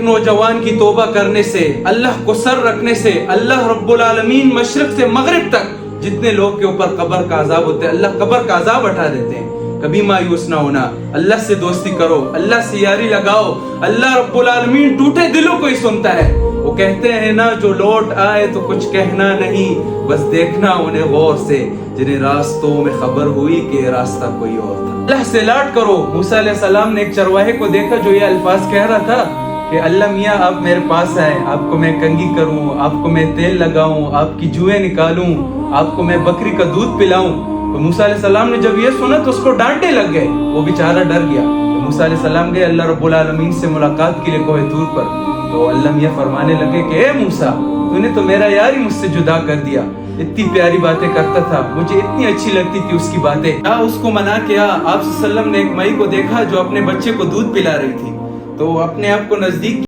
نوجوان کی توبہ کرنے سے، اللہ کو سر رکھنے سے، اللہ رب العالمین مشرق سے مغرب تک جتنے لوگ کے اوپر قبر کا عذاب ہوتا ہے اللہ قبر کا عذاب ہٹا دیتے ہیں۔ کبھی مایوس نہ ہونا، اللہ سے دوستی کرو، اللہ سے یاری لگاؤ، اللہ رب العالمین ٹوٹے دلوں کو ہی سنتا ہے۔ وہ کہتے ہیں نا جو لوٹ آئے تو کچھ کہنا نہیں، بس دیکھنا انہیں غور سے، جنہیں راستوں میں خبر ہوئی کہ یہ راستہ کوئی اور تھا۔ اللہ سے لاڈ کرو۔ موسیٰ علیہ السلام نے ایک چرواہے کو دیکھا جو یہ الفاظ کہہ رہا تھا کہ اللہ میاں آپ میرے پاس آئے، آپ کو میں کنگھی کروں، آپ کو میں تیل لگاؤں، آپ کی جوئیں نکالوں، آپ کو میں بکری کا دودھ پلاؤں۔ تو موسیٰ علیہ السلام نے جب یہ سنا تو اس کو ڈانٹے لگ گئے، وہ بیچارہ ڈر گیا۔ موسیٰ علیہ السلام گئے اللہ رب العالمین سے ملاقات کے لیے کوہ طور پر، تو اللہ میاں فرمانے لگے کہ اے موسیٰ، تو نے تو میرا یار ہی مجھ سے جدا کر دیا، اتنی پیاری باتیں کرتا تھا، مجھے اتنی اچھی لگتی تھی اس کی باتیں، اس کو منع کیا۔ آپ صلی اللہ علیہ وسلم نے ایک مائی کو دیکھا جو اپنے بچے کو دودھ پلا رہی تھی، تو اپنے آپ کو نزدیک